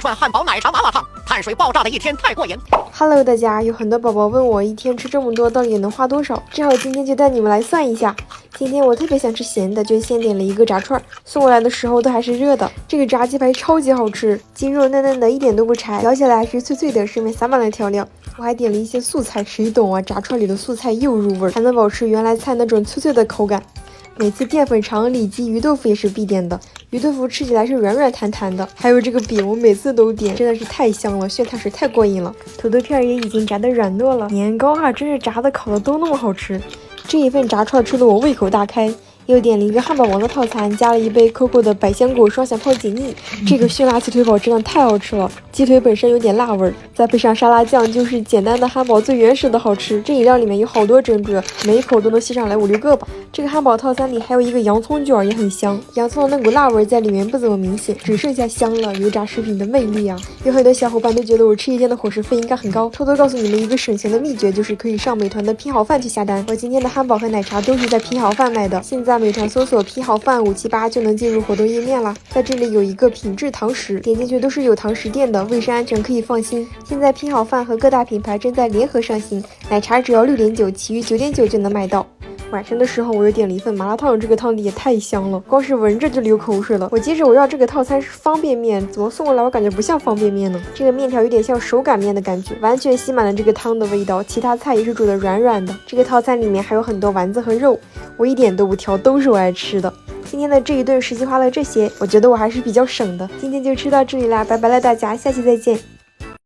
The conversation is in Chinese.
串汉堡奶茶麻辣烫，碳水爆炸的一天太过瘾。Hello， 大家，有很多宝宝问我一天吃这么多到底能花多少，正好今天就带你们来算一下。今天我特别想吃咸的，就先点了一个炸串，送过来的时候都还是热的。这个炸鸡排超级好吃，鸡肉嫩嫩的，一点都不柴，咬起来还是脆脆的，上面撒满了调料。我还点了一些素菜，谁懂啊？炸串里的素菜又入味，还能保持原来菜那种脆脆的口感。每次淀粉肠、里脊、鱼豆腐也是必点的，鱼豆腐吃起来是软软弹弹的。还有这个饼，我每次都点，真的是太香了，炫碳水太过瘾了。土豆片也已经炸得软糯了，年糕啊，真是炸的烤的都那么好吃。这一份炸串吃得我胃口大开。又点了一个汉堡王的套餐，加了一杯 COCO 的百香果双响炮解腻。这个熏辣鸡腿堡真的太好吃了，鸡腿本身有点辣味，再配上沙拉酱，就是简单的汉堡最原始的好吃。这饮料里面有好多珍珠，每一口都能吸上来5、6个吧。这个汉堡套餐里还有一个洋葱卷，也很香，洋葱的那股辣味在里面不怎么明显，只剩下香了。油炸食品的魅力啊！有很多小伙伴都觉得我吃一天的伙食费应该很高，偷偷告诉你们一个省钱的秘诀，就是可以上美团的拼好饭去下单。我今天的汉堡和奶茶都是在拼好饭买的，现在美团搜索拼好饭578就能进入活动页面了。在这里有一个品质堂食，点进去都是有堂食店的，卫生安全可以放心。现在拼好饭和各大品牌正在联合上新，奶茶只要6.9，其余9.9就能买到。晚上的时候我又点了一份麻辣烫，这个汤底也太香了，光是闻着就流口水了。我接着我要这个套餐是方便面，怎么送过来我感觉不像方便面呢？这个面条有点像手擀面的感觉，完全吸满了这个汤的味道，其他菜也是煮的软软的。这个套餐里面还有很多丸子和肉，我一点都不挑，都是我爱吃的。今天的这一顿实际花了这些，我觉得我还是比较省的。今天就吃到这里啦，拜拜了大家，下期再见。